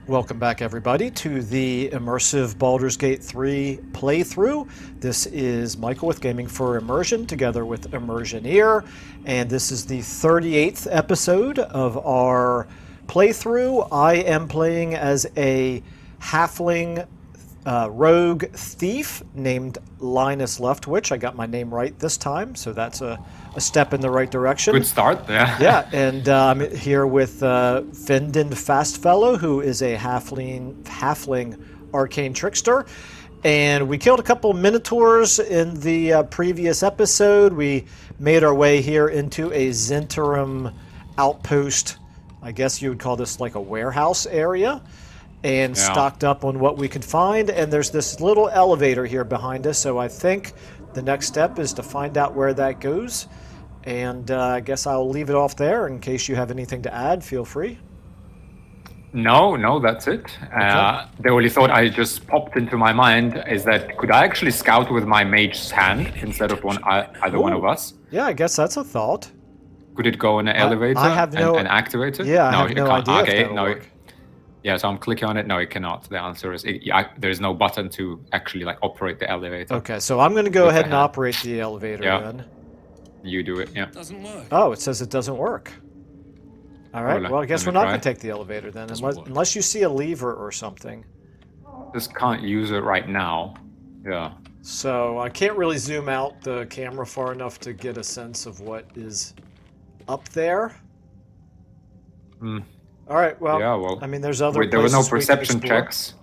Welcome back, everybody, to the immersive Baldur's Gate 3 playthrough. This is Michael with Gaming for Immersion, together with Immersioneer, and this is the 38th episode of our playthrough. I am playing as a halfling rogue thief named Linus Leftwich. I got my name right this time, so that's a step in the right direction. Good start, yeah. Yeah, and I'm here with Findon Fastfellow, who is a halfling arcane trickster. And we killed a couple of minotaurs in the previous episode. We made our way here into a Zentarum outpost. I guess you would call this like a warehouse area. And stocked up on what we could find. And there's this little elevator here behind us, so I think the next step is to find out where that goes. And I guess I'll leave it off there. In case you have anything to add, feel free. No, that's it. Okay. The only thought I just popped into my mind is that could I actually scout with my mage's hand instead of either one of us? Yeah, I guess that's a thought. Could it go in an elevator and activate it? Yeah, no, I have no idea. Okay, if that'll work. Yeah, so I'm clicking on it. No, it cannot. The answer is there's no button to actually operate the elevator. Okay, so I'm going to go ahead and operate the elevator then. You do it, yeah. Doesn't work. Oh, it says it doesn't work. All right, well, I guess we're not going to take the elevator then, unless you see a lever or something. Just can't use it right now. Yeah. So I can't really zoom out the camera far enough to get a sense of what is up there. All right, well, I mean, there's other there were no places we can perception explore. checks.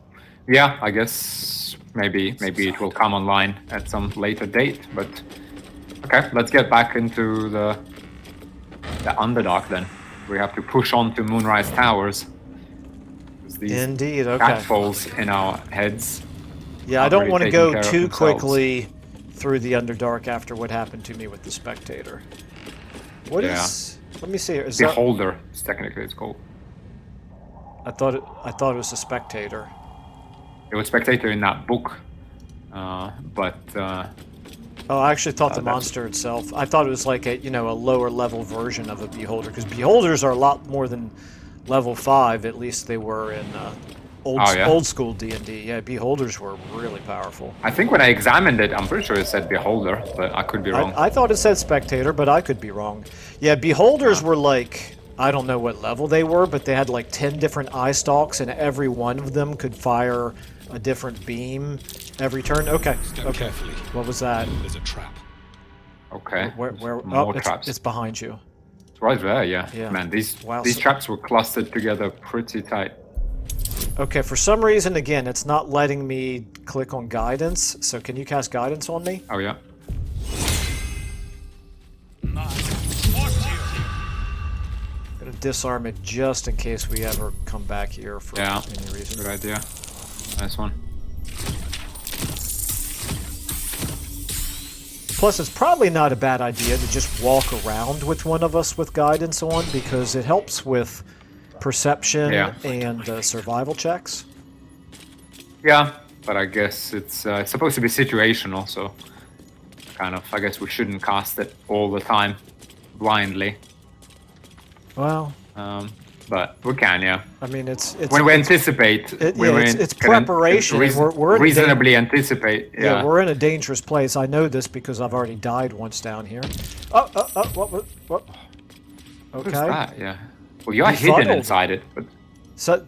Yeah, I guess maybe it will come online at some later date, but okay, let's get back into the Underdark then. We have to push on to Moonrise Towers. These Indeed, okay. catfalls in our heads. Yeah, I don't really want to taking go care of too themselves. quickly through the Underdark after what happened to me with the Spectator. What is? Let me see here. Is that? Beholder, is technically it's called. I thought it was a Spectator. It was Spectator in that book, but Oh, I actually thought the monster itself. I thought it was like a lower level version of a Beholder, because Beholders are a lot more than level 5. At least they were in old school D&D. Yeah, Beholders were really powerful. I think when I examined it, I'm pretty sure it said Beholder, but I could be wrong. I thought it said Spectator, but I could be wrong. Yeah, Beholders were like, I don't know what level they were, but they had like 10 different eye stalks, and every one of them could fire a different beam every turn. Okay. Step carefully. What was that? There's a trap. Okay. Where? More Oh, traps. it's behind you. It's right there, yeah. Yeah. Man, these Wow, traps were clustered together pretty tight. Okay, for some reason, again, it's not letting me click on guidance. So can you cast guidance on me? Oh, yeah. I'm gonna disarm it just in case we ever come back here for any reason. Good idea. Nice one. Plus, it's probably not a bad idea to just walk around with one of us with guidance on, because it helps with perception and survival checks. Yeah, but I guess it's supposed to be situational, so I guess we shouldn't cast it all the time blindly. Well, but we can, yeah. I mean, it's when we anticipate. It's preparation. We're reasonably anticipate. Yeah, we're in a dangerous place. I know this because I've already died once down here. What? Okay. What is that? Yeah. Well, you're hidden inside it, but. So,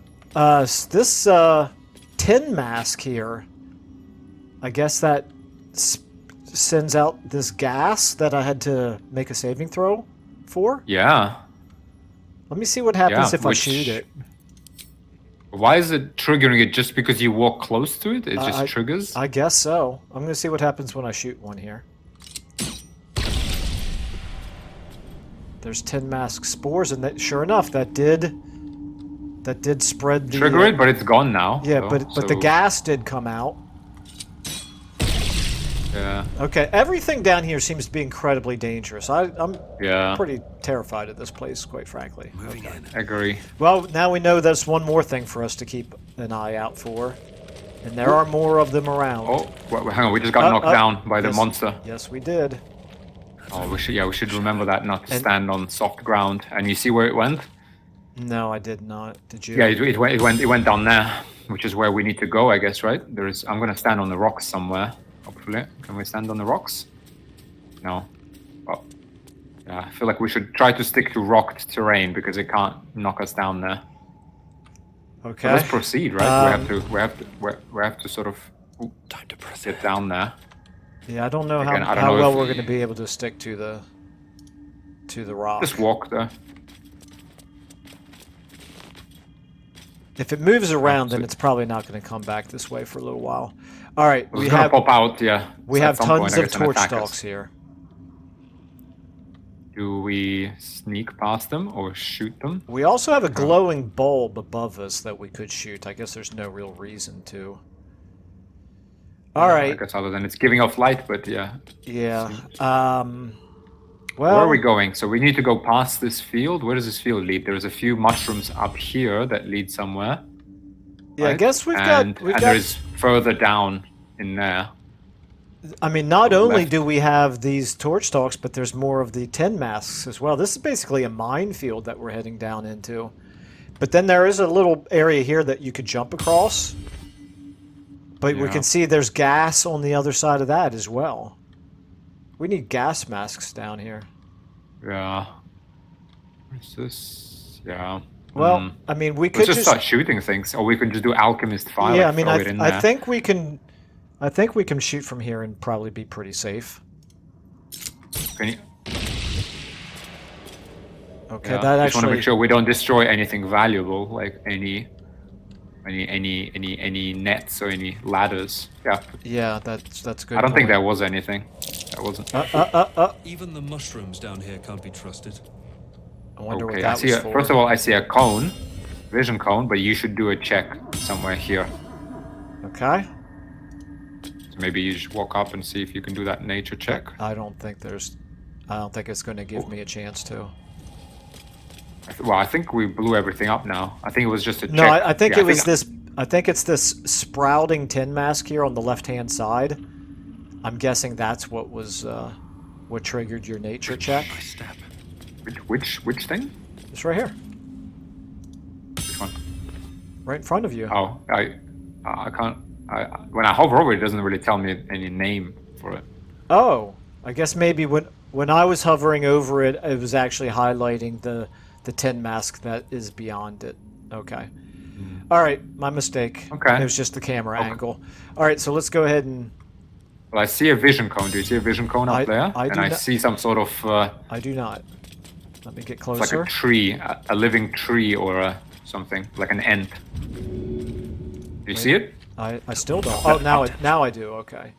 this tin mask here, I guess that sends out this gas that I had to make a saving throw for. Yeah. Let me see what happens if I shoot it. Why is it triggering it just because you walk close to it? It just triggers? I guess so. I'm going to see what happens when I shoot one here. There's tin mask spores, and that, sure enough, that did spread the... Trigger it, but it's gone now. Yeah, but the gas did come out. Yeah. Okay, everything down here seems to be incredibly dangerous. I'm pretty terrified of this place, quite frankly. Okay. Agree. Well, now we know there's one more thing for us to keep an eye out for. And there are more of them around. Oh, well, hang on, we just got knocked down by the monster. Yes, we did. Oh, we should remember that, not to stand on soft ground. And you see where it went? No, I did not. Did you? Yeah, it went down there, which is where we need to go, I guess, right? I'm gonna stand on the rocks somewhere. Hopefully, can we stand on the rocks? No. Well, yeah, I feel like we should try to stick to rocked terrain because it can't knock us down there. Okay. So let's proceed, right? We have to sort of Time to press get down there. Yeah, I don't know Again, I don't how know well if we're going to be able to stick to the rock. Just walk there. If it moves around, then it's probably not going to come back this way for a little while. All right, It's gonna pop out, yeah. We at have some tons point, I of guess, and torch attack us. stalks here. Do we sneak past them or shoot them? We also have a glowing bulb above us that we could shoot. I guess there's no real reason to. All right. I guess other than it's giving off light, but yeah. Yeah. Well, Where are we going? So we need to go past this field. Where does this field lead? There's a few mushrooms up here that lead somewhere. Yeah, right? I guess we've and got. there's further down in there. I mean, not only left. do we have these torch stalks, but there's more of the tin masks as well. This is basically a minefield that we're heading down into. But then there is a little area here that you could jump across. But we can see there's gas on the other side of that as well. We need gas masks down here. Yeah. Where's this? Yeah. Well, I mean, we could Let's just start shooting things, or we can just do alchemist fire. Yeah, like, I mean, throw it in I there. think we can. I think we can shoot from here and probably be pretty safe. Can you? Okay, Yeah, that just want to actually. make sure we don't destroy anything valuable, like any nets or any ladders. Yeah. Yeah, that's good. I don't think point. there was anything. There wasn't. Even the mushrooms down here can't be trusted. I wonder what Okay, that was for. first of all, I see a cone, vision cone, but you should do a check somewhere here. Okay. So maybe you just walk up and see if you can do that nature check. I don't think it's going to give me a chance to. Well, I think we blew everything up now. I think it was just a check. No, I think Yeah, it was this. I think it's this sprouting tin mask here on the left-hand side. I'm guessing that's what was what triggered your nature check. My step. Which thing? It's right here, Which one? right in front of you. Oh, I can't. When I hover over it, it doesn't really tell me any name for it. Oh, I guess maybe when I was hovering over it, it was actually highlighting the tin mask that is beyond it. Okay. All right, my mistake. Okay. It was just the camera angle. All right, so let's go ahead and. Well, I see a vision cone. Do you see a vision cone up there? I do and I not- see some sort of I do not. Let me get like closer. a tree, a living tree or something, like an ant. Do you see it? I still don't. Oh, now I do. Okay.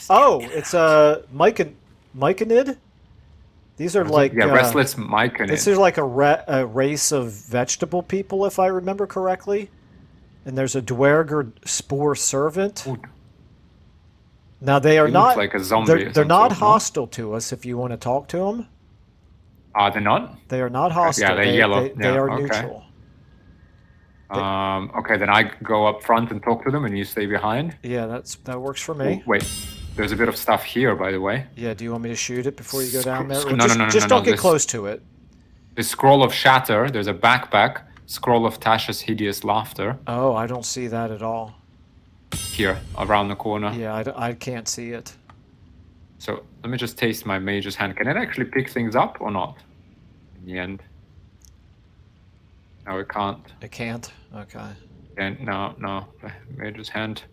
Oh, it's a Mycodnid. These are like Yeah, restless myconids. This is like a race of vegetable people, if I remember correctly. And there's a Dwerger spore servant. Ooh. Now they are He not looks like a zombie They're, of they're some not sort, no? hostile to us. If you want to talk to them, Are they not? they are not hostile. Yeah, they're yellow. They Yeah, are okay. neutral. Okay, then I go up front and talk to them, and you stay behind. Yeah, that works for me. Ooh, wait, there's a bit of stuff here, by the way. Yeah, do you want me to shoot it before you go down there? No, Or no, just no, no, just no, don't get this- close to it. The scroll of shatter. There's a backpack. Scroll of Tasha's hideous laughter. Oh, I don't see that at all. Here, around the corner. Yeah, I can't see it. So let me just taste my mage's hand. Can it actually pick things up or not? In the end. No, it can't. It can't? Okay. And no. Mage's hand.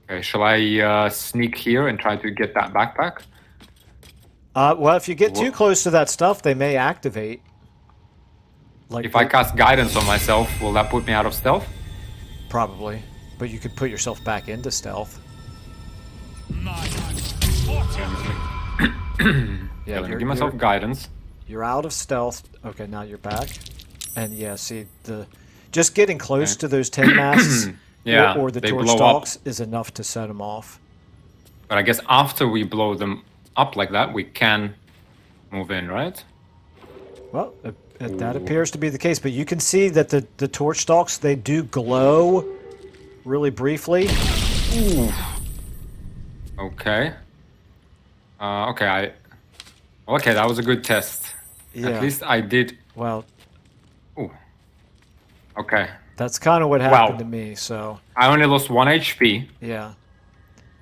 Okay, shall I sneak here and try to get that backpack? Well, if you get too close to that stuff, they may activate. Like If I cast guidance on myself, will that put me out of stealth? Probably. But you could put yourself back into stealth. Yeah, let me give myself guidance. You're out of stealth. Okay, now you're back. And yeah, see, just getting close to those tin masks Yeah, or the they torch blow up. stalks is enough to set them off. But I guess after we blow them up like that, we can move in, right? Well, that appears to be the case, but you can see that the torch stalks, they do glow really briefly. Okay. Okay, that was a good test. Yeah. At least I did. Well, Okay. That's kind of what happened to me. So I only lost 1 HP. yeah.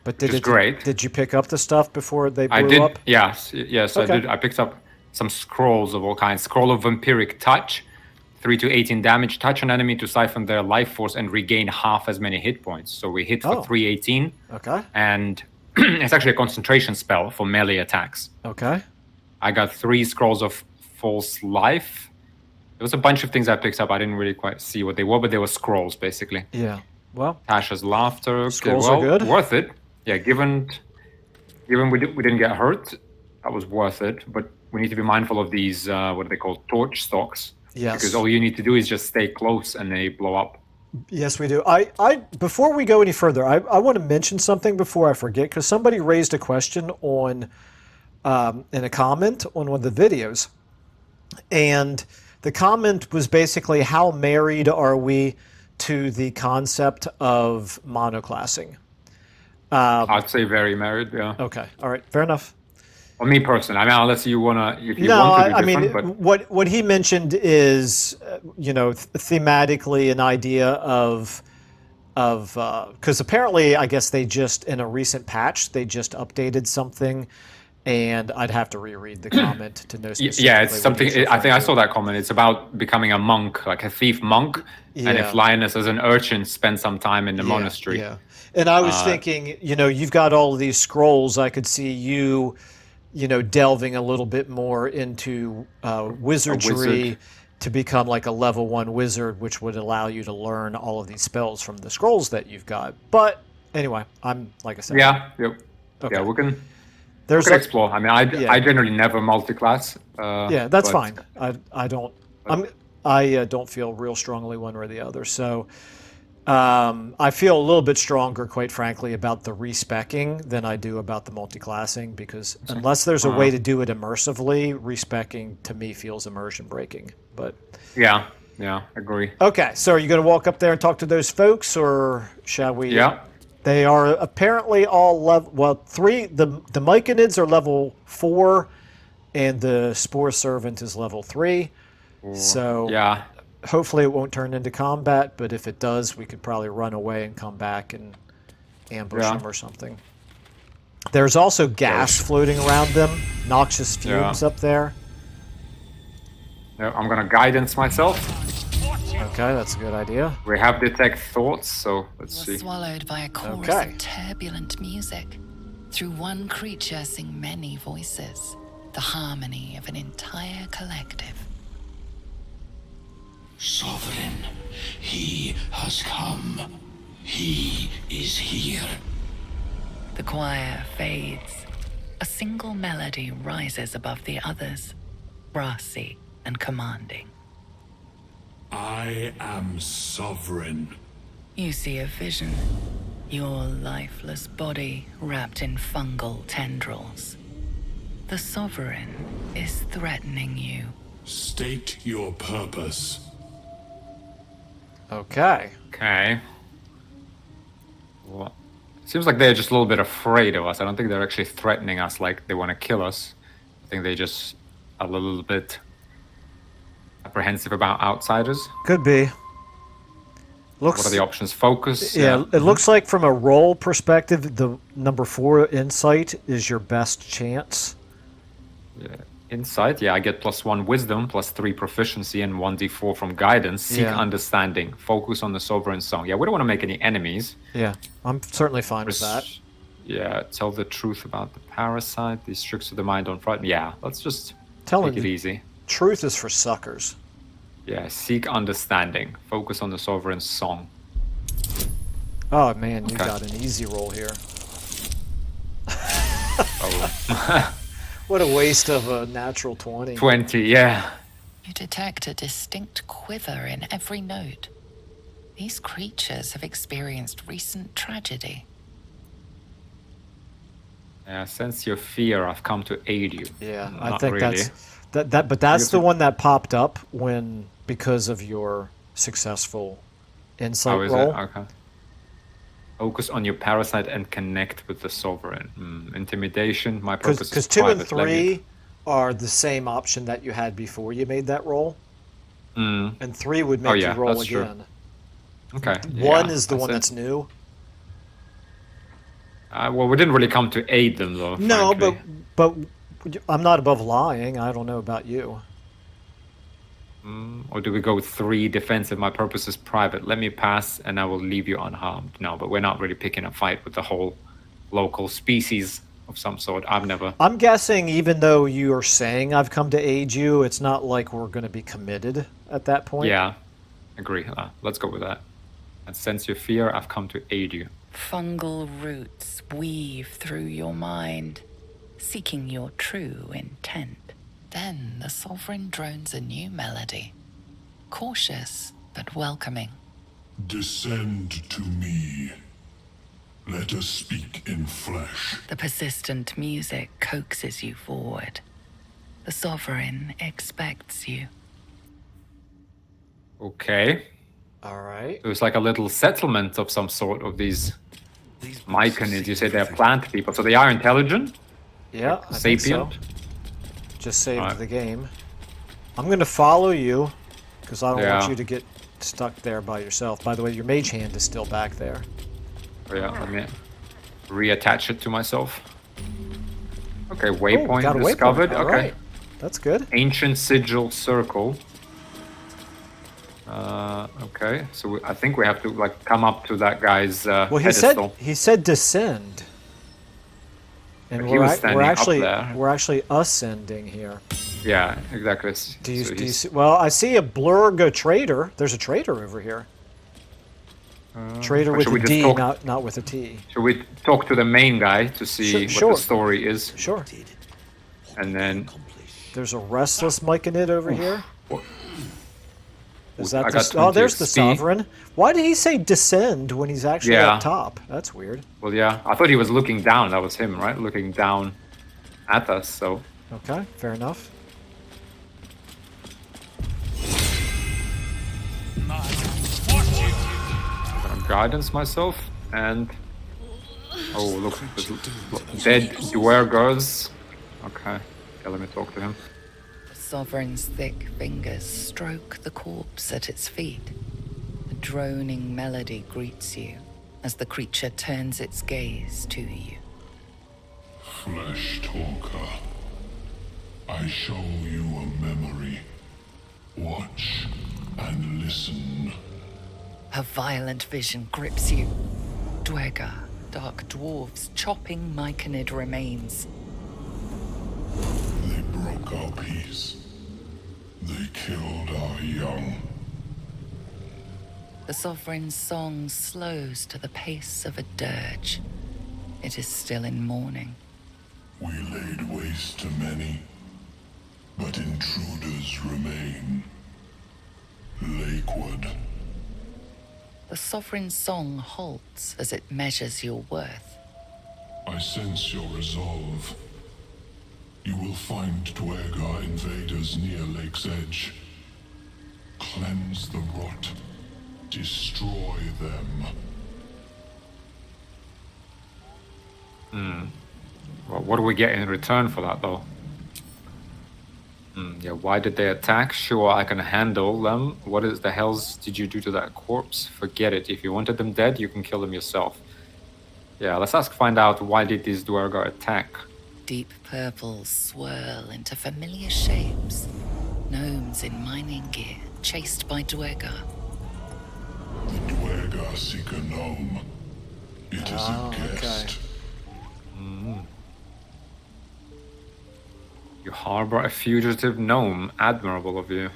But Which is great. Did you pick up the stuff before they blew I did. up? Yes, Okay. I did. I picked up some scrolls of all kinds. Scroll of Vampiric Touch, 3 to 18 damage. Touch an enemy to siphon their life force and regain half as many hit points. So we hit for 318. Okay. And it's actually a concentration spell for melee attacks. Okay. I got 3 scrolls of false life. There was a bunch of things I picked up. I didn't really quite see what they were, but they were scrolls, basically. Yeah. Well, Tasha's laughter. Scrolls are good. Worth it. Yeah, given we didn't get hurt, that was worth it. But we need to be mindful of these, what are they called, torch stocks. Yes. Because all you need to do is just stay close and they blow up. Yes, we do. I before we go any further, I want to mention something before I forget, because somebody raised a question on in a comment on one of the videos, and the comment was basically, how married are we to the concept of monoclassing? I'd say very married. Yeah. Okay. All right. Fair enough. Well, me personally, I mean, unless you wanna, if you No, want to be I different, mean, but what he mentioned is, thematically an idea of because apparently, I guess they just, in a recent patch, they just updated something, and I'd have to reread the comment to know specifically. yeah, it's what something. he's I think I referring saw that comment. It's about becoming a monk, like a thief monk, and if Yeah. Linus, as an urchin, spent some time in the monastery. Yeah. And I was thinking, you've got all of these scrolls. I could see you, delving a little bit more into wizardry to become like a level 1 wizard, which would allow you to learn all of these spells from the scrolls that you've got. But anyway, I'm, like I said. Yeah. Yep. Okay. Yeah, we can There's explore. I mean, I generally never multi-class. Yeah, that's but- fine. I don't feel real strongly one or the other. So I feel a little bit stronger, quite frankly, about the respecking than I do about the multi-classing, because unless there's a way to do it immersively, respecking to me feels immersion breaking. But Yeah, agree. okay, so are you going to walk up there and talk to those folks, or shall we? Yeah. They are apparently all level. Well, 3. The Mycodnids are level 4, and the Spore Servant is level 3. So Yeah. hopefully it won't turn into combat. But if it does, we could probably run away and come back and ambush them or something. There's also gas floating around them, noxious fumes up there. Yeah, I'm gonna guidance myself. Okay, that's a good idea. We have detect thoughts, so let's Was see. swallowed by a chorus Okay. of turbulent music. Through one creature sing many voices, the harmony of an entire collective. Sovereign, he has come. He is here. The choir fades. A single melody rises above the others, brassy and commanding. I am sovereign. You see a vision. Your lifeless body wrapped in fungal tendrils. The Sovereign is threatening you. State your purpose. Okay. Okay. Well, seems like they're just a little bit afraid of us. I don't think they're actually threatening us like they want to kill us. I think they just are a little bit apprehensive about outsiders. Could be. Looks. What are the options? Focus? Yeah, it looks like from a roll perspective, the number 4 insight is your best chance. Yeah. Insight, yeah, I get +1 wisdom, +3 proficiency, and 1d4 from guidance. Seek understanding. Focus on the sovereign song. Yeah, we don't want to make any enemies. Yeah, I'm certainly fine with that. Yeah, tell the truth about the parasite. These tricks of the mind don't frighten. Yeah, let's just Telling take it the easy. truth is for suckers. Yeah, seek understanding. Focus on the sovereign song. Oh man, you Okay. got an easy roll here. Oh. What a waste of a natural 20. 20, yeah. You detect a distinct quiver in every note. These creatures have experienced recent tragedy. Yeah, sense your fear. I've come to aid you. Yeah, I Not think really. but that's guess the it- one that popped up because of your successful insight How is roll. it? Okay. Focus on your parasite and connect with the sovereign. Intimidation. My purpose Because is 2 and private. Let me- 3 are the same option that you had before you made that roll. And 3 would make yeah, you roll that's true. again. Okay. 1 yeah, is the I one see. that's new. Well, we didn't really come to aid them, though, No, frankly. but I'm not above lying. I don't know about you. Or do we go 3 defensive? My purpose is private. Let me pass, and I will leave you unharmed. No, but we're not really picking a fight with the whole local species of some sort. I've never. I'm guessing even though you are saying I've come to aid you, it's not like we're going to be committed at that point. Yeah, agree. Let's go with that. And sense your fear. I've come to aid you. Fungal roots weave through your mind, seeking your true intent. Then the sovereign drones a new melody, cautious but welcoming. Descend to me. Let us speak in flesh. The persistent music coaxes you forward. The sovereign expects you. Okay. All right. It was like a little settlement of some sort of these Mycodnids. You say they're plant people, so they are intelligent, Yeah, I think so. sapient. Just saved Alright. the game. I'm going to follow you because I don't want Yeah. you to get stuck there by yourself. By the way, your mage hand is still back there. Oh, yeah, let me reattach it to myself. Okay, Oh, waypoint got a discovered. waypoint. All Okay. right. That's good. Ancient sigil circle. Okay, so I think we have to like come up to that guy's Well, pedestal. he said descend. And But he was standing up there. we're actually ascending here. Yeah, exactly. Do you, So do you he's- see? Well, I see a blurg trader. There's a trader over here. Trader but with should a we just D, talk- not with a T. Should we talk to the main guy to see Sure. what the story is, Sure. and then There's a restless Myconid over here. What- Is I that got the, oh, 20 there's the XP. sovereign. Why did he say descend when he's actually Yeah. up top? That's weird. well, yeah, I thought he was looking down. That was him, right? Looking down at us. So Okay, fair enough. I'm gonna guidance myself and oh look, there's dead dwergers. Okay, yeah, let me talk to him. The sovereign's thick fingers stroke the corpse at its feet. A droning melody greets you as the creature turns its gaze to you. Flesh talker. I show you a memory. Watch and listen. A violent vision grips you. Dwergar, dark dwarves chopping Myconid remains. They broke our peace. They killed our young. The sovereign's song slows to the pace of a dirge. It is still in mourning. We laid waste to many, but intruders remain. Lakewood. The sovereign's song halts as it measures your worth. I sense your resolve. You will find Dwergar invaders near Lake's Edge. Cleanse the rot. Destroy them. Well, what do we get in return for that, though? Yeah, why did they attack? Sure, I can handle them. What is the hells did you do to that corpse? Forget it. If you wanted them dead, you can kill them yourself. Yeah, let's find out why did these Dwergar attack? Deep purples swirl into familiar shapes. Gnomes in mining gear, chased by Dwergar. The Dwergar seek a gnome. It is a guest. You harbor a fugitive gnome. Admirable of you.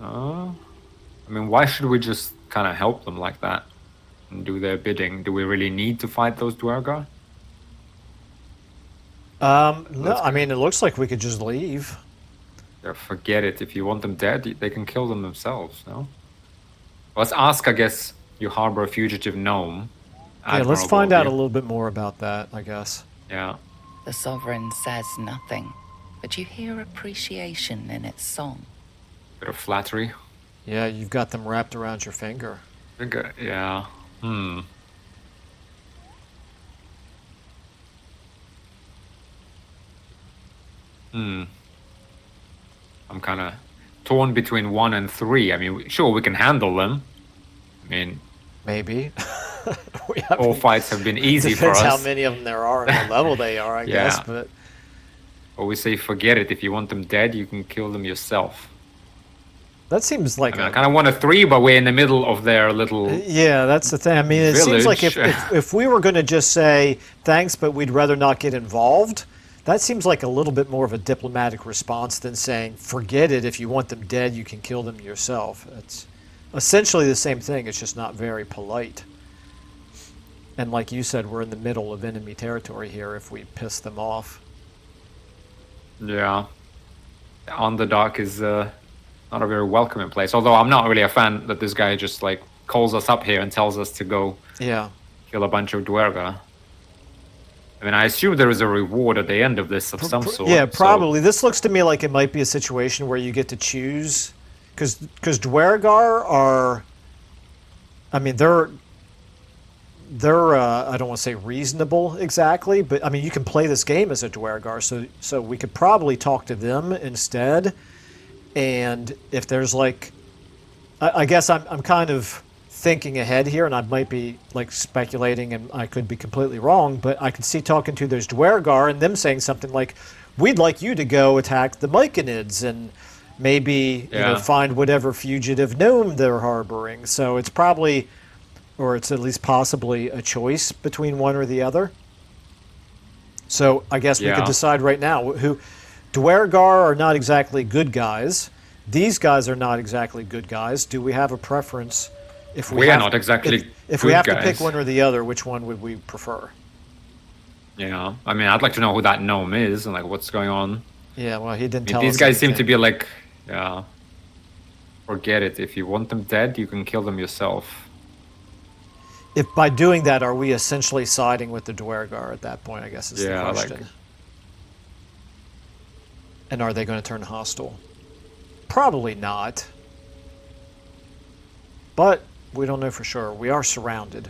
I mean, why should we just kind of help them like that and do their bidding? Do we really need to fight those Dwergar? No, I mean, it looks like we could just leave. Yeah, forget it. If you want them dead, they can kill them themselves, no? Let's ask, I guess, you harbor a fugitive gnome. Yeah, let's Admirable find of out a you. little bit more about that, I guess. Yeah. The sovereign says nothing, but you hear appreciation in its song. Bit of flattery. Yeah, you've got them wrapped around your finger. Yeah. I'm kind of torn between 1 and 3. I mean, sure, we can handle them. I mean, Maybe. all fights have been easy for Depends us. how many of them there are and what level they are, I guess. But Always say, forget it. If you want them dead, you can kill them yourself. that seems like I mean, I kind of want a 3, but we're in the middle of their little... Yeah, that's the thing. I mean, it seems like if we were going to just say thanks, but we'd rather not get involved, that seems like a little bit more of a diplomatic response than saying forget it. If you want them dead, you can kill them yourself. It's essentially the same thing. It's just not very polite. And like you said, we're in the middle of enemy territory here if we piss them off. Yeah. The Underdark is not a very welcoming place. Although I'm not really a fan that this guy just like calls us up here and tells us to go kill a bunch of Dwerga. I mean, I assume there is a reward at the end of this of some sort. Yeah, probably. So. This looks to me like it might be a situation where you get to choose, because Dwergar are, I mean, they're I don't want to say reasonable exactly, but I mean you can play this game as a Dwergar, so we could probably talk to them instead. And if there's like, I guess I'm kind of thinking ahead here, and I might be like speculating, and I could be completely wrong, but I could see talking to those Dwergar and them saying something like, "We'd like you to go attack the Mycodnids and maybe find whatever fugitive gnome they're harboring." So it's probably, or it's at least possibly, a choice between one or the other. So I guess we could decide right now who. Dwergar are not exactly good guys. These guys are not exactly good guys. Do we have a preference? If we are not exactly if we have to pick one or the other, which one would we prefer? Yeah, I mean, I'd like to know who that gnome is and like what's going on. Yeah, well, he didn't tell us. These guys seem to be like, forget it. If you want them dead, you can kill them yourself. If by doing that, are we essentially siding with the Dwergar at that point? I guess is the question. And are they going to turn hostile? Probably not. But we don't know for sure. We are surrounded.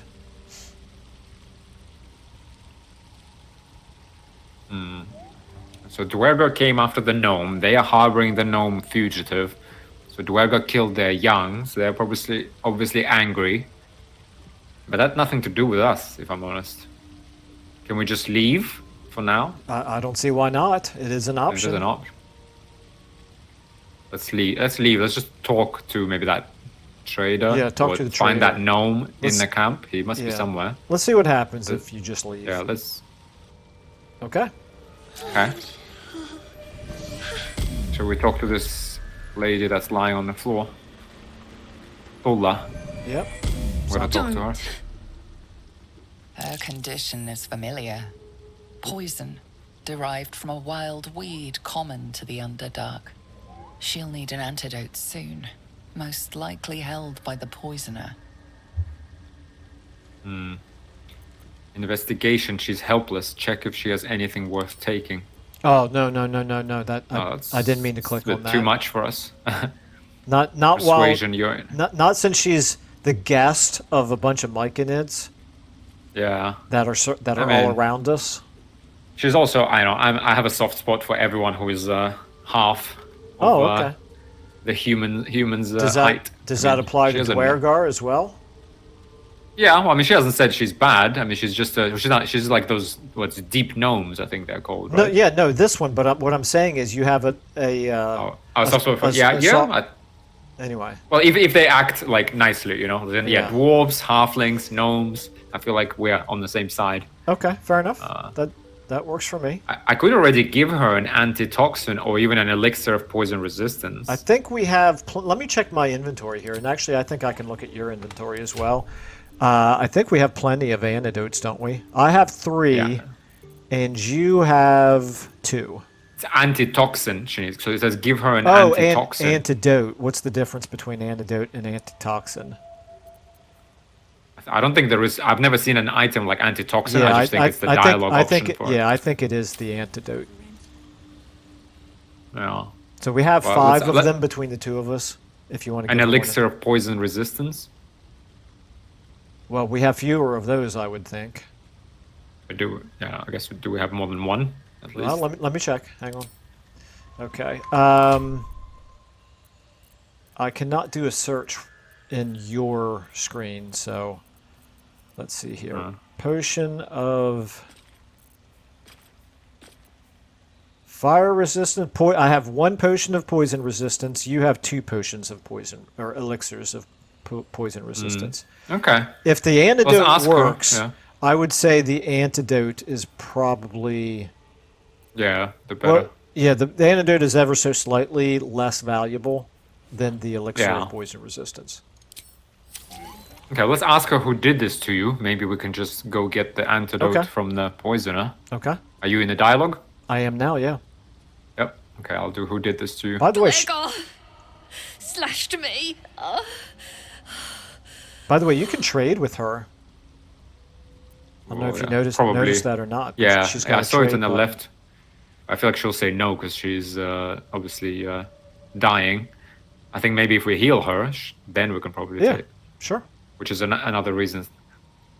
So Dwergar came after the gnome. They are harboring the gnome fugitive. So Dwergar killed their young. So they're obviously angry. But that had nothing to do with us, if I'm honest. Can we just leave? For now? I don't see why not. It is an option. It is an option. Let's leave. Let's just talk to maybe that trader. Yeah, talk to the trader. Find that gnome in the camp. He must be somewhere. Let's see what happens if you just leave. Yeah, let's... Okay. Okay. Shall we talk to this lady that's lying on the floor? Ulla. Yep. We're gonna talk to her. Her condition is familiar. Poison, derived from a wild weed common to the Underdark. She'll need an antidote soon, most likely held by the poisoner. Investigation, she's helpless. Check if she has anything worth taking. Oh, no. That I didn't mean to click on that. Too much for us. Not Persuasion, not since she's the guest of a bunch of Mycodnids. Yeah. That are all around us. She's also, I have a soft spot for everyone who is half of the humans' height. Does that apply to Dwergar as well? Yeah, well, I mean, she hasn't said she's bad. I mean, she's just she's like those deep gnomes, I think they're called. Right? No, this one. But what I'm saying is, you have anyway. Well, if they act like nicely, then dwarves, halflings, gnomes. I feel like we're on the same side. Okay, fair enough. That works for me. I could already give her an antitoxin or even an elixir of poison resistance. I think we have... let me check my inventory here. And actually, I think I can look at your inventory as well. I think we have plenty of antidotes, don't we? I have 3, and you have 2. It's antitoxin, she needs. So it says give her an antitoxin. Antidote. What's the difference between antidote and antitoxin? I don't think there is. I've never seen an item like antitoxin. I just think it's the dialogue option for it. Yeah, I think it is the antidote. Yeah. So we have 5 of them between the two of us. If you want to. An elixir of poison resistance. Well, we have fewer of those, I would think. I guess do we have more than one at least? Well, let me check. Hang on. Okay. I cannot do a search in your screen, so let's see here. Potion of fire resistant. I have 1 potion of poison resistance. You have 2 potions of poison or elixirs of poison resistance. Okay. If the Let's antidote ask her, works, yeah. I would say the antidote is probably Yeah, the better. well. Yeah, the antidote is ever so slightly less valuable than the elixir Yeah. of poison resistance. Okay, let's ask her who did this to you. Maybe we can just go get the antidote Okay. from the poisoner. Okay, Are you in the dialogue? I am now. Yeah. Yep. Okay, I'll do who did this to you. By the way, Slashed me. you can trade with her. I don't know if you yeah, noticed probably. that or not. but Yeah, she's got yeah, I a saw it trade on the button. left. I feel like she'll say no because she's obviously dying. I think maybe if we heal her, then we can probably Yeah, take, sure. which is another reason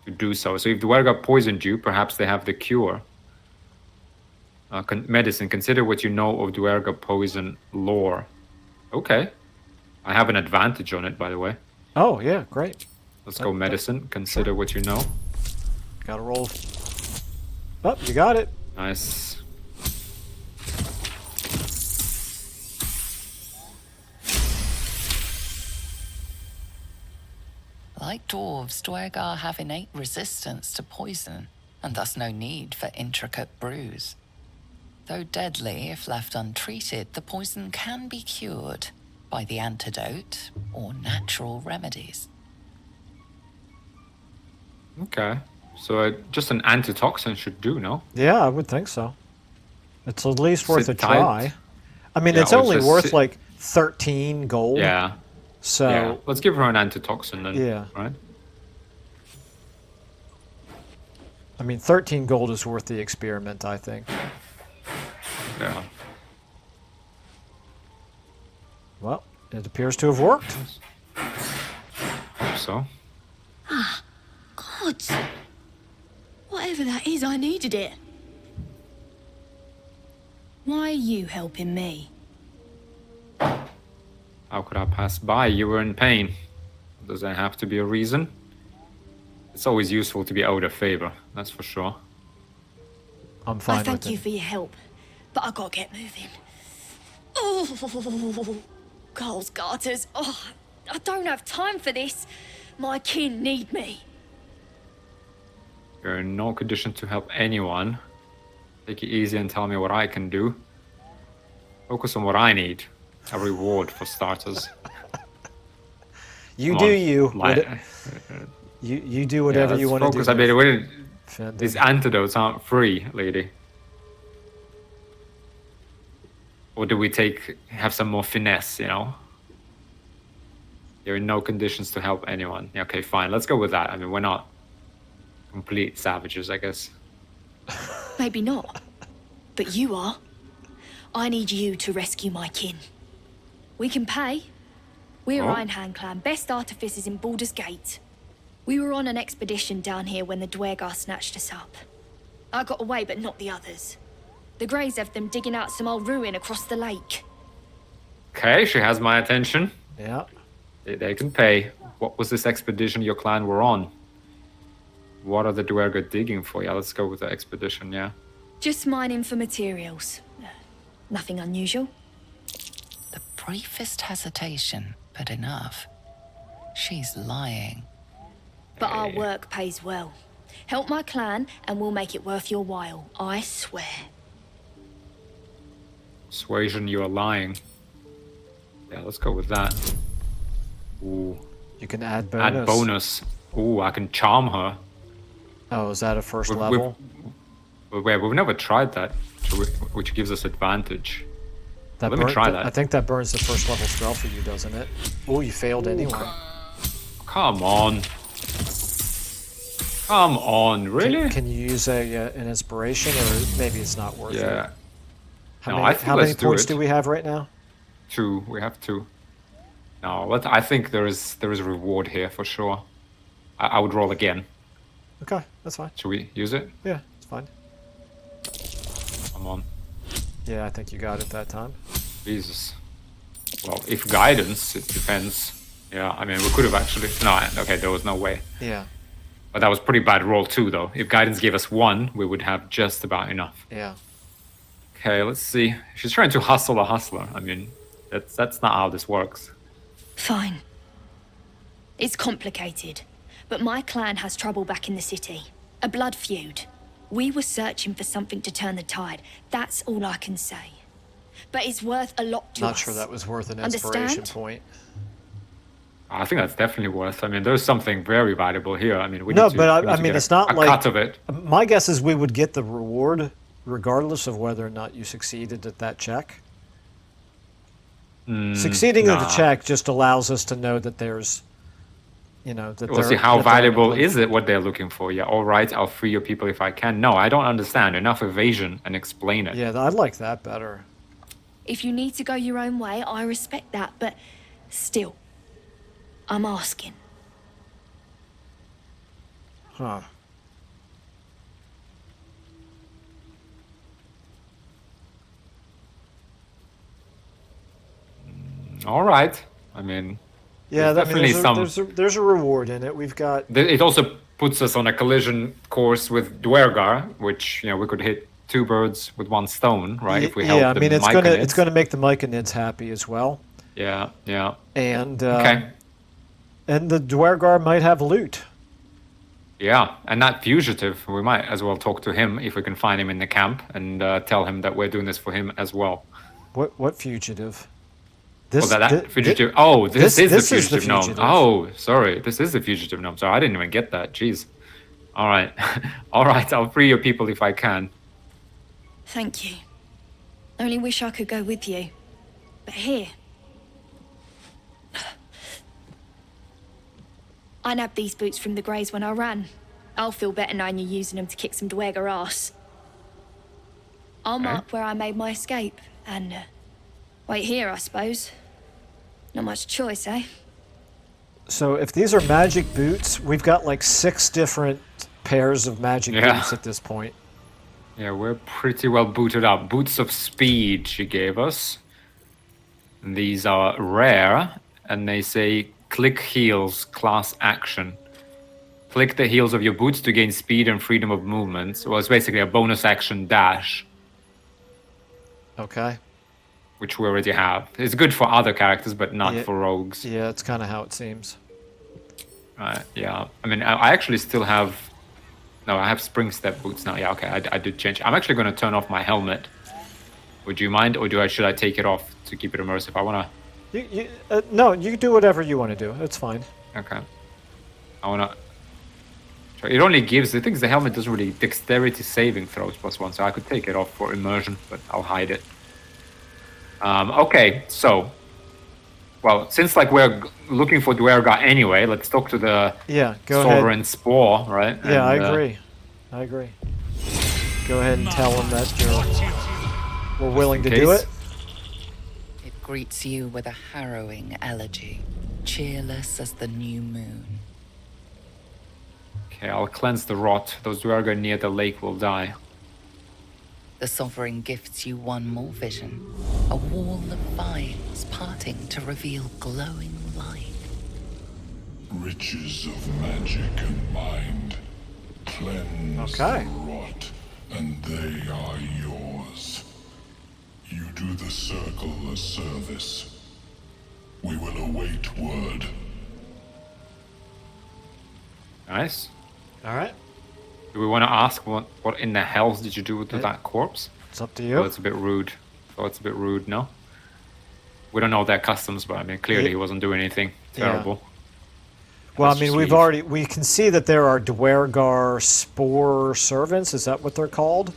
to do so. So if the Duergar poisoned you, perhaps they have the cure. Medicine. Consider what you know of Duergar poison lore. Okay. I have an advantage on it, by the way. Oh, yeah, great. Let's go medicine. Consider what you know. Got to roll. Oh, you got it. Nice. Like dwarves, Duergar have innate resistance to poison, and thus no need for intricate brews. Though deadly if left untreated, the poison can be cured by the antidote or natural remedies. Okay. So just an antitoxin should do, no? Yeah, I would think so. It's at least worth a Sit tight. try. I mean, Yeah, it's or only just worth sit- like 13 gold. Yeah. So, Yeah. Let's give her an antitoxin then. Yeah. Right? I mean, 13 gold is worth the experiment, I think. Yeah. Well, it appears to have worked. Hope so. God. Whatever that is, I needed it. Why are you helping me? How could I pass by? You were in pain. Does there have to be a reason? It's always useful to be owed a favor, that's for sure. I'm fine I thank with you it. for your help, but I gotta get moving. Oh, Carl's garters. Oh, I don't have time for this. My kin need me. You're in no condition to help anyone. Take it easy and tell me what I can do. Focus on what I need. A reward for starters. You Come do on, you. li- You do whatever let's you want to focus. do. I mean, Findon. these antidotes aren't free, lady. Or do we have some more finesse, you know? You're in no conditions to help anyone. Yeah, okay, fine. Let's go with that. I mean, we're not complete savages, I guess. Maybe not, but you are. I need you to rescue my kin. We can pay. We're Oh. Ironhand clan, best artificers in Baldur's Gate. We were on an expedition down here when the Duergar snatched us up. I got away, but not the others. The Greys have them digging out some old ruin across the lake. Okay, she has my attention. Yeah. They can pay. What was this expedition your clan were on? What are the Duergar digging for? Yeah, let's go with the expedition, yeah. Just mining for materials. Nothing unusual. The briefest hesitation, but enough. She's lying. But our work pays well. Help my clan, and we'll make it worth your while. I swear. Persuasion, you are lying. Yeah, let's go with that. Ooh, You can add bonus. add bonus. Ooh, I can charm her. Oh, is that a first We've- level? We've never tried that, which gives us advantage. That let me try that. I think that burns the first level spell for you, doesn't it? Oh, you failed anyway. Come on. Come on, really? Can you use an inspiration, or maybe it's not worth it? Yeah. How No, many, I think how many let's do points it. do we have right now? 2. We have 2. No, I think there is a reward here for sure. I would roll again. Okay, that's fine. Should we use it? Yeah, it's fine. Come on. Yeah, I think you got it that time. Jesus. Well, if guidance, it depends. Yeah, I mean, we could have actually... No, okay, there was no way. Yeah. But that was pretty bad roll too, though. If guidance gave us 1, we would have just about enough. Yeah. Okay, let's see. She's trying to hustle a hustler. I mean, that's not how this works. Fine. It's complicated, but my clan has trouble back in the city. A blood feud. We were searching for something to turn the tide. That's all I can say. But it's worth a lot to us. Not sure that was worth an inspiration Understand? point. I think that's definitely worth. I mean, there's something very valuable here. I mean, we No, need to, but we need I to mean, get it's not a like... cut of it. My guess is we would get the reward regardless of whether or not you succeeded at that check. Succeeding at the check just allows us to know that there's, you know, that We'll see how valuable is it what they're looking for. Yeah, all right, I'll free your people if I can. No, I don't understand. Enough evasion and explain it. Yeah, I like that better. If you need to go your own way, I respect that, but still, I'm asking. Huh. All right. I mean, Yeah, there's definitely there's a reward in it. We've got... It also puts us on a collision course with Dwergar, which, you know, we could hit 2 birds with 1 stone, right? If we help yeah, I the mean, it's Mycodnids. gonna make the Mycodnids happy as well. Yeah, yeah. And Okay. and the Dwergar might have loot. Yeah, and that fugitive, we might as well talk to him if we can find him in the camp and tell him that we're doing this for him as well. What fugitive? This, fugitive. This is the fugitive gnome. fugitive. Oh, sorry. This is the fugitive gnome. Sorry, I didn't even get that. Jeez. All right. All right, I'll free your people if I can. Thank you. Only wish I could go with you. But here. I nabbed these boots from the Greys when I ran. I'll feel better knowing you're using them to kick some Dwergar ass. I'll mark where I made my escape, and wait here, I suppose. Not much choice, eh? So if these are magic boots, we've got like 6 different pairs of magic boots at this point. Yeah, we're pretty well booted up. Boots of speed she gave us. And these are rare, and they say click heels, class action. Click the heels of your boots to gain speed and freedom of movement. Well, it's basically a bonus action dash, Okay. which we already have. It's good for other characters, but not Yeah. for rogues. Yeah, that's kind of how it seems. Yeah. I mean, I actually still have... No, I have spring step boots now. Yeah, okay, I did change. I'm actually going to turn off my helmet. Would you mind, or should I take it off to keep it immersive? I want to... No, you can do whatever you want to do. It's fine. Okay. I want to... It only gives... The thing is, the helmet doesn't really... Dexterity saving throws +1, so I could take it off for immersion, but I'll hide it. Okay, so... Well, since like we're looking for Dwergar anyway, let's talk to the Sovereign Spore, right? Yeah, I agree. I agree. Go ahead and tell them that we're willing to do it. It greets you with a harrowing elegy, cheerless as the new moon. Okay, I'll cleanse the rot. Those Dwergar near the lake will die. The Sovereign gifts you one more vision, a wall of vines parting to reveal glowing light. Riches of magic and mind. Cleanse Okay. the rot, and they are yours. You do the circle a service. We will await word. Nice. All right. Do we want to ask what in the hells did you do to that corpse? It's up to you. Oh, it's a bit rude. Oh, it's a bit rude, no? We don't know their customs, but I mean, clearly he wasn't doing anything terrible. Well, Let's I mean, just we can see that there are Dwergar Spore servants. Is that what they're called?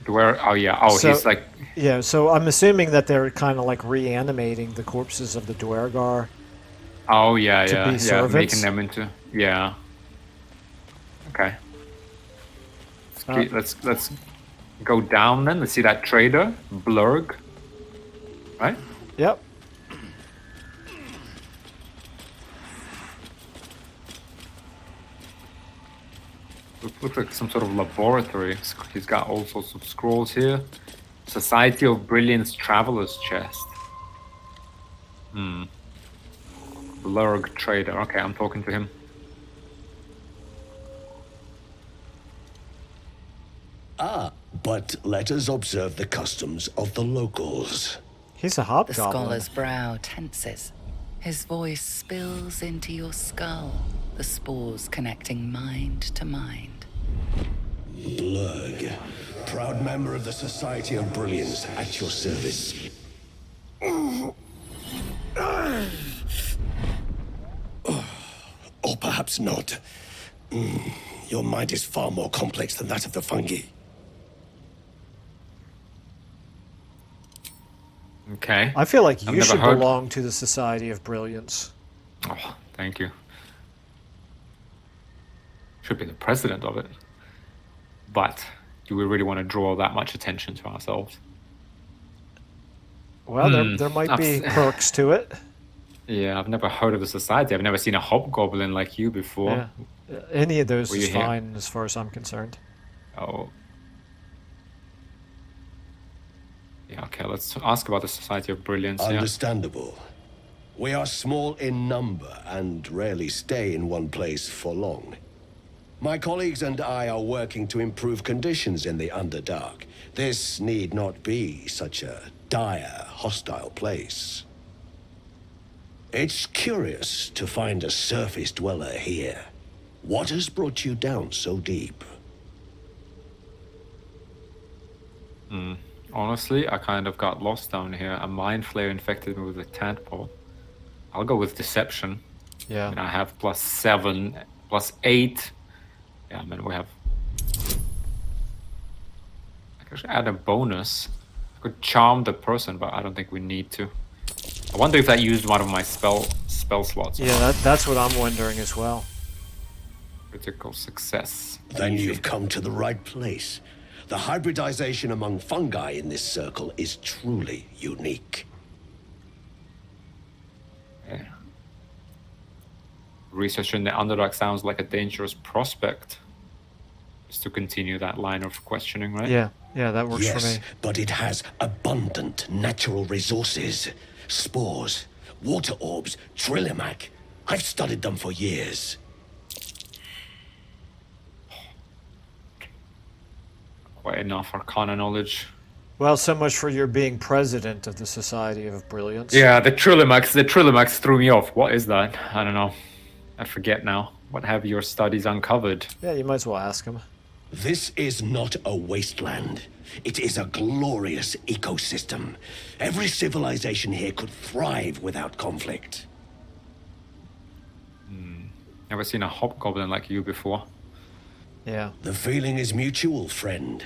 Oh, yeah. Oh, So- he's like... Yeah, so I'm assuming that they're kind of like reanimating the corpses of the Dwergar. Oh, yeah, to yeah. be Yeah, servants? making them into... Yeah. Okay. Let's go down then. Let's see that trader, Blurg. Right? Yep. Looks like some sort of laboratory. He's got all sorts of scrolls here. Society of Brilliance Traveler's Chest. Blurg trader. Okay, I'm talking to him. But let us observe the customs of the locals. He's a The hobgoblin. scholar's brow tenses. His voice spills into your skull, the spores connecting mind to mind. Blurg, proud member of the Society of Brilliance, at your service. Or perhaps not. Your mind is far more complex than that of the fungi. Okay. I feel like I've you never should heard- belong to the Society of Brilliance. Oh, thank you. Should be the president of it. But do we really want to draw that much attention to ourselves? Well, there might be perks to it. Yeah, I've never heard of the society. I've never seen a hobgoblin like you before. Yeah. Any of those Were is you here? fine as far as I'm concerned. Oh. Yeah, okay, let's ask about the Society of Brilliance. Yeah. Understandable. We are small in number and rarely stay in one place for long. My colleagues and I are working to improve conditions in the Underdark. This need not be such a dire, hostile place. It's curious to find a surface dweller here. What has brought you down so deep? Honestly, I kind of got lost down here. A mind flare infected me with a tadpole. I'll go with deception. Yeah. And I have +7, +8. Yeah, I mean, we have... I could add a bonus. I could charm the person, but I don't think we need to. I wonder if that used one of my spell slots. Yeah, that's what I'm wondering as well. Critical success. Then Easy. you've come to the right place. The hybridization among fungi in this circle is truly unique. Yeah. Research in the Underdark sounds like a dangerous prospect. Just to continue that line of questioning, right? Yeah, that works for Yes, me. but it has abundant natural resources. Spores, water orbs, trillimac. I've studied them for years. Quite enough arcana knowledge. Well, so much for your being president of the Society of Brilliance. Yeah, the Trillimax threw me off. What is that? I don't know. I forget now. What have your studies uncovered? Yeah, you might as well ask him. This is not a wasteland. It is a glorious ecosystem. Every civilization here could thrive without conflict. Never seen a hobgoblin like you before. Yeah. The feeling is mutual, friend.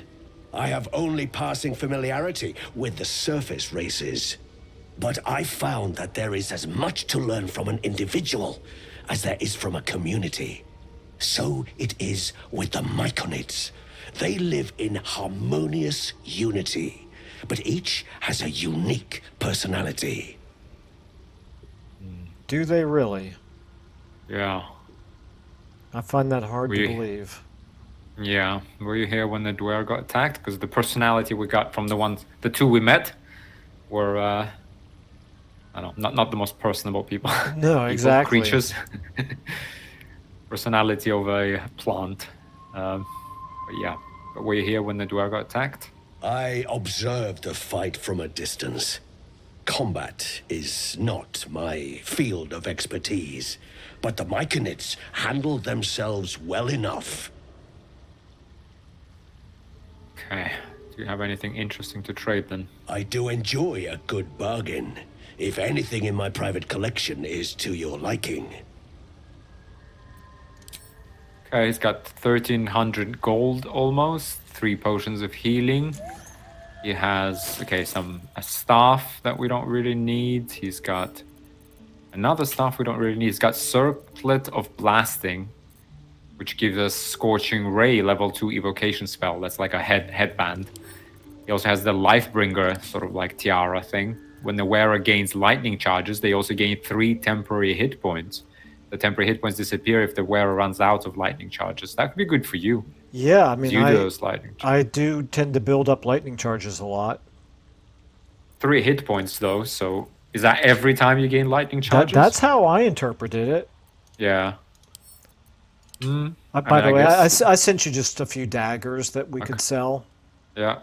I have only passing familiarity with the surface races. But I found that there is as much to learn from an individual as there is from a community. So it is with the Mycodnids. They live in harmonious unity, but each has a unique personality. Do they really? Yeah. I find that hard to We- believe. Yeah. Were you here when the Dwyer got attacked? Because the personality we got from the two we met were, I don't know, not the most personable people. No, Evil exactly. Creatures. Personality of a plant. But yeah. But were you here when the Dwyer got attacked? I observed the fight from a distance. Combat is not my field of expertise, but the Mycodnids handled themselves well enough. Okay. Do you have anything interesting to trade then? I do enjoy a good bargain, if anything in my private collection is to your liking. Okay, he's got 1,300 gold almost, 3 potions of healing. He has, okay, a staff that we don't really need. He's got another staff we don't really need. He's got Circlet of Blasting, which gives us Scorching Ray level 2 evocation spell. That's like a headband. He also has the Lifebringer, sort of like tiara thing. When the wearer gains lightning charges, they also gain 3 temporary hit points. The temporary hit points disappear if the wearer runs out of lightning charges. That could be good for you. Yeah, I mean, You do those lightning charges. I do tend to build up lightning charges a lot. 3 hit points though, so Is that every time you gain lightning charges? That's how I interpreted it. Yeah. By the I way, guess- I sent you just a few daggers that we could sell. Yeah.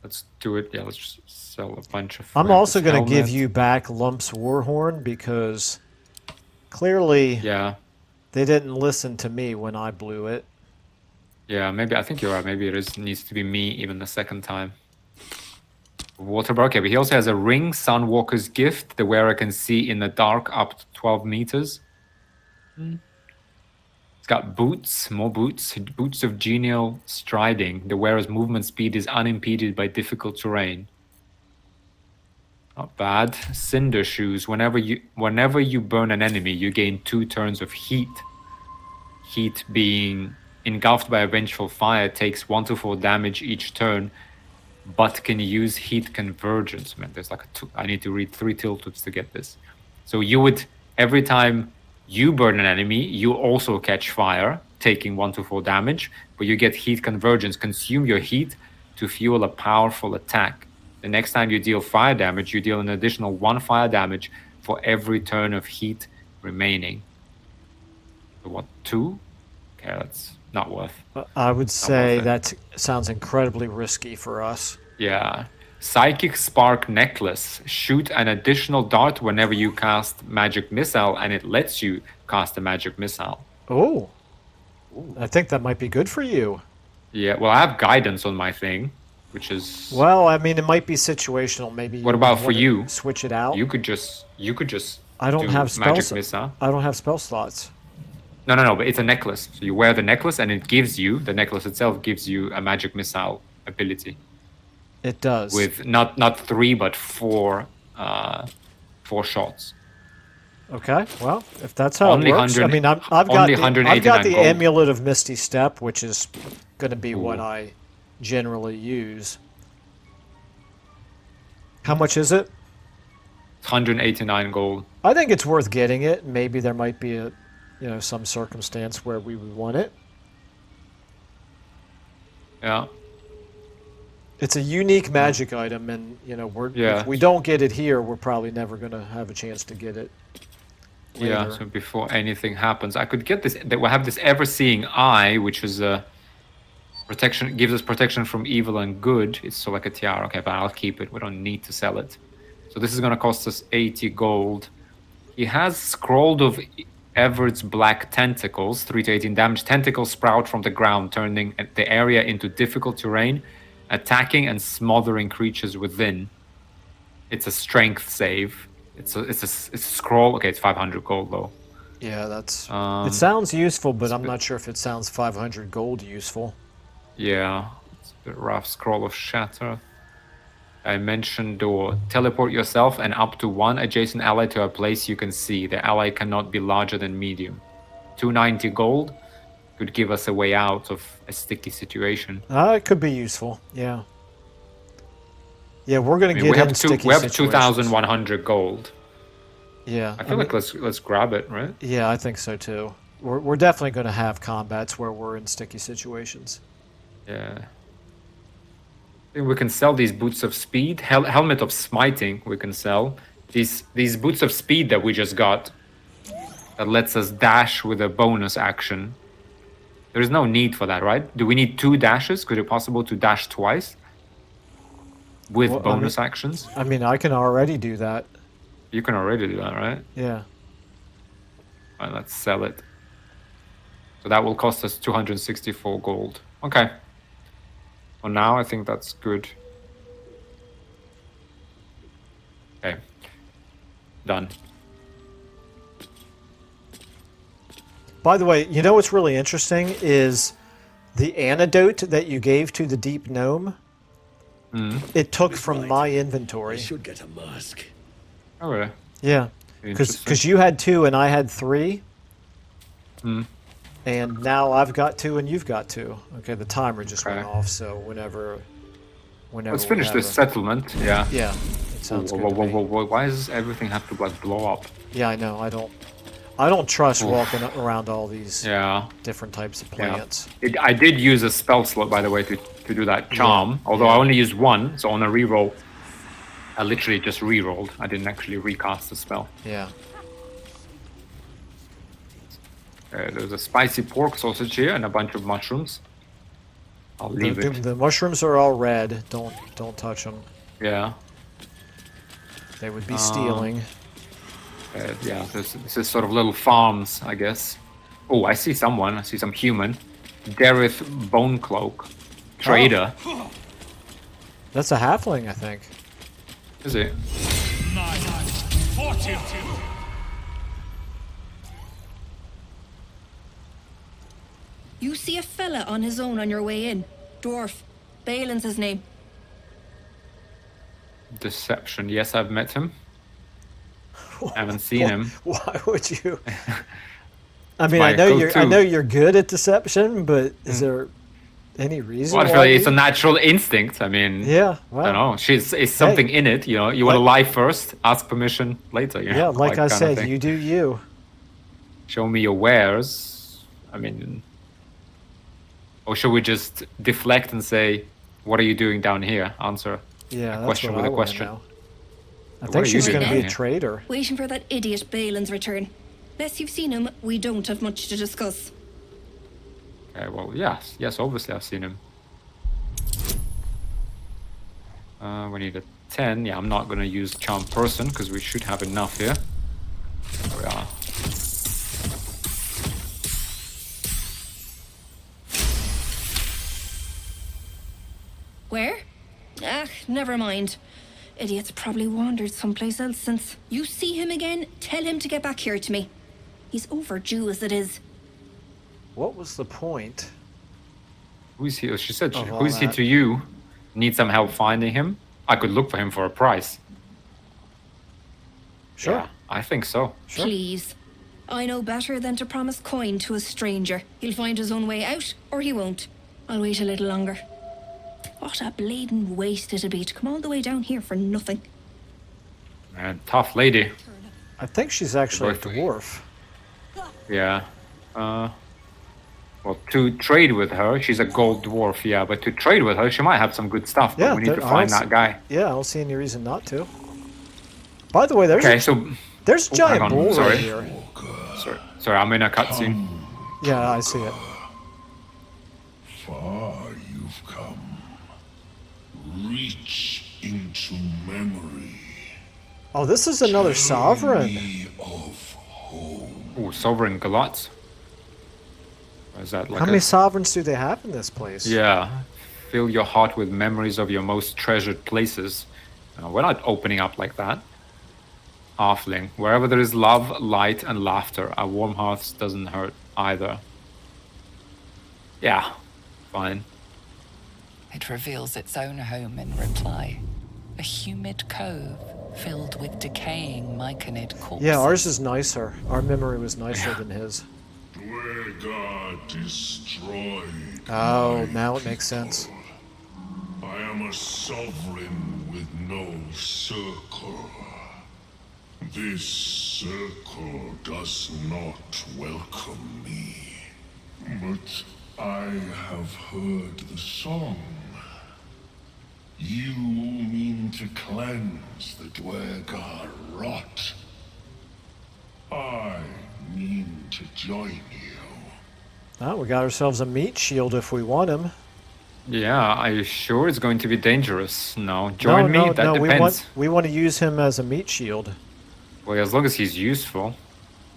Let's do it. Yeah, let's just sell a bunch of. I'm also going to give helmet. you back Lump's Warhorn because clearly Yeah. they didn't listen to me when I blew it. Yeah, maybe I think you're right. Maybe it needs to be me even the second time. Waterbur. Okay, but he also has a ring, Sunwalker's Gift. The wearer can see in the dark up to 12 meters. It's got boots, more boots. Boots of genial striding. The wearer's movement speed is unimpeded by difficult terrain. Not bad. Cinder shoes. Whenever you burn an enemy, you gain 2 turns of heat. Heat being engulfed by a vengeful fire takes 1 to 4 damage each turn, but can use heat convergence. Man, there's like I need to read 3 tilteds to get this. So you would, every time you burn an enemy, you also catch fire, taking 1 to 4 damage, but you get heat convergence. Consume your heat to fuel a powerful attack. The next time you deal fire damage, you deal an additional 1 fire damage for every turn of heat remaining. So what, 2? Okay, that's not worth. I would say worth it. that sounds incredibly risky for us. Yeah. Psychic Spark Necklace. Shoot an additional dart whenever you cast Magic Missile, and it lets you cast a Magic Missile. Oh, I think that might be good for you. Yeah, well, I have guidance on my thing, which is... Well, I mean, it might be situational. Maybe. What about for wanna you? Switch it out. You could just I don't do have spells. Magic Missile. I don't have spell slots. No, but it's a necklace. So you wear the necklace, and it gives you, the necklace itself gives you a Magic Missile ability. It does. With not 3, but 4 shots. Okay, well, if that's how Only it works, I 100 mean, I've got only the, I've 189 got the gold. Amulet of Misty Step, which is going to be what Ooh. I generally use. How much is it? 189 gold. I think it's worth getting it. Maybe there might be a, some circumstance where we would want it. Yeah. It's a unique magic item, and if we don't get it here, we're probably never going to have a chance to get it. Yeah, later. so before anything happens, I could get this. We have this ever-seeing eye, which is a protection, gives us protection from evil and good. It's so like a tiara. Okay, but I'll keep it. We don't need to sell it. So this is going to cost us 80 gold. He has Scrolled of Everett's Black Tentacles, 3 to 18 damage. Tentacles sprout from the ground, turning the area into difficult terrain, attacking and smothering creatures within. It's a strength save. It's a scroll. Okay, it's 500 gold though. Yeah, that's. It sounds useful, but I'm not sure if it sounds 500 gold useful. Yeah, it's a bit rough. Scroll of Shatter. Dimension Door. Teleport yourself and up to 1 adjacent ally to a place you can see. The ally cannot be larger than medium. 290 gold could give us a way out of a sticky situation. It could be useful. Yeah. Yeah, we're gonna get in sticky we have situations. 2,100 gold. Yeah, I feel like let's grab it, right? Yeah, I think so too. We're definitely going to have combats where we're in sticky situations. Yeah. I think we can sell these boots of speed, helmet of smiting. We can sell these boots of speed that we just got. That lets us dash with a bonus action. There is no need for that, right? Do we need 2 dashes? Could it be possible to dash twice with bonus actions? I mean, I can already do that. You can already do that, right? Yeah. All right, let's sell it. So that will cost us 264 gold. Okay. For now, I think that's good. Okay. Done. By the way, what's really interesting is the antidote that you gave to the deep gnome. It took from my inventory. I should get a mask. Oh, really? Yeah, because you had 2 and I had 3. And now I've got 2 and you've got 2. Okay, the timer just went off, so whenever Let's finish this settlement. Yeah. Yeah, it sounds good. Why does everything have to blow up? Yeah, I know. I don't trust walking around all these different types of plants. I did use a spell slot, by the way, to do that charm. Although I only used 1, so on a reroll, I literally just re-rolled. I didn't actually recast the spell. Yeah. There's a spicy pork sausage here and a bunch of mushrooms. I'll leave it. The mushrooms are all red. Don't touch them. Yeah. They would be stealing. Yeah, this is sort of little farms, I guess. Oh, I see someone. I see some human. Dareth Bonecloak. Trader. Oh. That's a halfling, I think. Is it? 40. You see a fella on his own on your way in. Dwarf. Balin's his name. Deception. Yes, I've met him. I haven't seen him. Why would you? I mean, my I know you're good at deception, but is there any reason? Well, why actually, it's a you- natural instinct. I mean, Yeah. I Well, don't know. It's something in it. You know, you want to lie first, ask permission later. You know, yeah. Like I kind of said, thing. you do you. Show me your wares. I mean, or should we just deflect and say, "What are you doing down here?" Answer. Yeah. That's question what with I a wanna question. know. I What think are you she's doing going to down be a here? traitor. Waiting for that idiot Balin's return. Unless you've seen him, we don't have much to discuss. Okay. Well, yes. Obviously, I've seen him. We need a 10. Yeah, I'm not going to use Charm Person because we should have enough here. There we are. Where? Ah, never mind. Idiot's probably wandered someplace else since. You see him again, tell him to get back here to me. He's overdue as it is. What was the point? Who is he? Oh, she said, Of all who is he that. to you? Need some help finding him? I could look for him for a price. Sure. Yeah, I think so. Sure. Please. I know better than to promise coin to a stranger. He'll find his own way out, or he won't. I'll wait a little longer. What a bleeding waste it'd be to come all the way down here for nothing. Man, tough lady. I think she's actually a Both- dwarf. Yeah. Well, to trade with her, she's a gold dwarf, yeah, but to trade with her, she might have some good stuff, but Yeah, we need to I find don't that guy. Yeah, I don't see any reason not to. By the way, there's Okay, a, so... there's a Oh, giant hang on, bull sorry. right here. Sorry, I'm in a cutscene. Yeah, I see it. Far you've come. Reach into memory. Oh, this is another sovereign. Me of home. Ooh, Sovereign Galatz. Is that like How many sovereigns do they have in this place? Yeah. Fill your heart with memories of your most treasured places. We're not opening up like that. Halfling. Wherever there is love, light, and laughter, a warm hearth doesn't hurt either. Yeah. Fine. It reveals its own home in reply. A humid cove filled with decaying Myconid corpses. Yeah, ours is nicer. Our memory was nicer than his. Dwegar destroyed. Oh, my now it makes people. sense. I am a sovereign with no circle. This circle does not welcome me. But I have heard the song. You mean to cleanse the Dwegar rot. I mean to join you. Oh, we got ourselves a meat shield if we want him. Yeah, are you sure it's going to be dangerous? No. Join me? That we depends. want to use him as a meat shield. Well, as long as he's useful.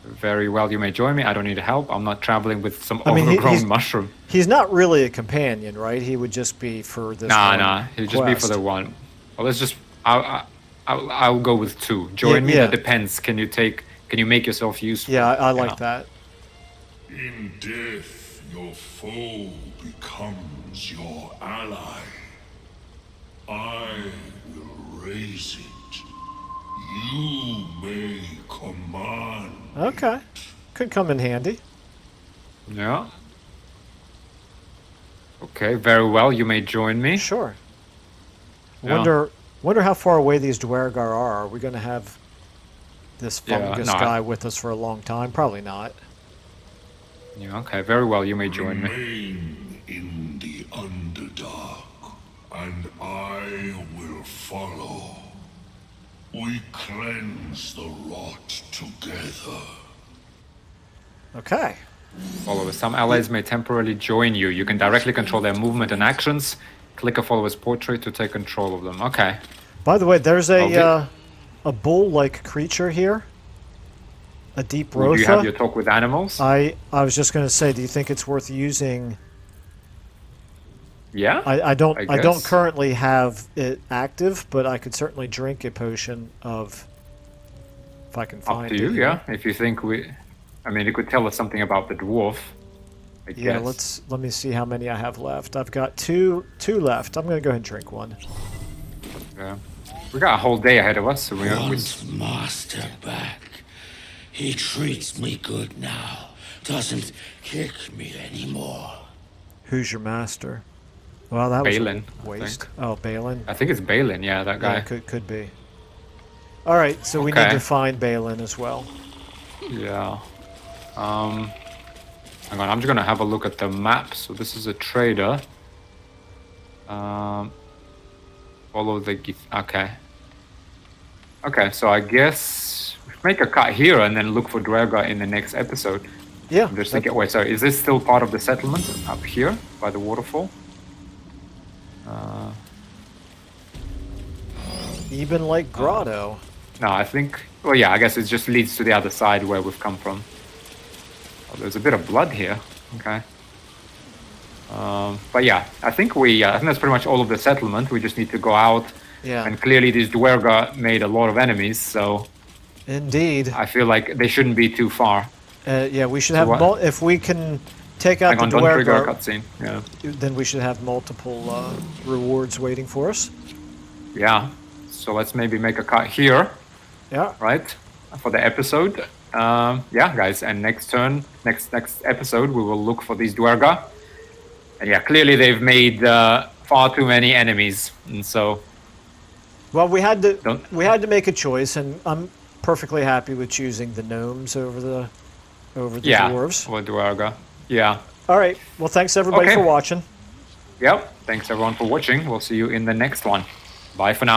Very well, you may join me. I don't need help. I'm not traveling with some I mean, overgrown he's- mushroom. He's not really a companion, right? He would just be for this. Nah. He'll just be for quest. the one. Well, let's just... I'll go with two. Join me? yeah. That depends. Can you make yourself useful? Yeah, I like Yeah. that. In death, your foe becomes your ally. I will raise it. You may command. Okay, could come in handy. Yeah. Okay, very well. You may join me. Sure. Yeah. Wonder how far away these Dwergar are. Are we going to have this Yeah, fungus no, guy with us for a long time? Probably not. Yeah, okay, very well. You may join me. Remain in the Underdark, and I will follow. We cleanse the rot together. Okay. Followers. Some allies may temporarily join you. You can directly control their movement and actions. Click a follower's portrait to take control of them. Okay. By the way, there's Well, a bull-like creature here. A deep Do you have Rotha. your talk with animals? I was just going to say, do you think it's worth using? Yeah. I don't guess. currently have it active, but I could certainly drink a potion of, if I can find Up it. to you. here. Yeah. If you think I mean, it could tell us something about the dwarf. I Yeah, guess. let me see how many I have left. I've got two left. I'm going to go ahead and drink one. Yeah. We got a whole day ahead of us, so we Want master back. He treats me good now. Doesn't kick me anymore. Who's your master? Well, that Balin, was I a waste. think. Oh, Balin. I think it's Balin. Yeah, that guy. Yeah, could be. All right, so we need Okay. to find Balin as well. Yeah. Hang on, I'm just gonna have a look at the map. So this is a trader. Follow the okay. Okay, so I guess we make a cut here and then look for Dwerga in the next episode. Yeah. I'm just thinking. Wait, sorry, is this still part of the settlement up here by the waterfall? Even like Grotto. No, I think. Well, yeah, I guess it just leads to the other side where we've come from. Oh, there's a bit of blood here. Okay. But yeah, I think that's pretty much all of the settlement. We just need to go out. Yeah. And clearly, these Dwerga made a lot of enemies, so Indeed. I feel like they shouldn't be too far. Yeah, we should So have what- if we can take out Hang on, the don't trigger a Dwergar, cutscene. Yeah. then we should have multiple rewards waiting for us. Yeah. So let's maybe make a cut here, Yeah. right, for the episode. Yeah, guys, and next episode, we will look for these Dwerga. And yeah, clearly they've made far too many enemies, and so Well, we had Don't- to make a choice, and I'm perfectly happy with choosing the gnomes over the yeah, dwarves. for Dwerga. Yeah. All right. Well, thanks everybody Okay. for watching. Yep. Thanks everyone for watching. We'll see you in the next one. Bye for now.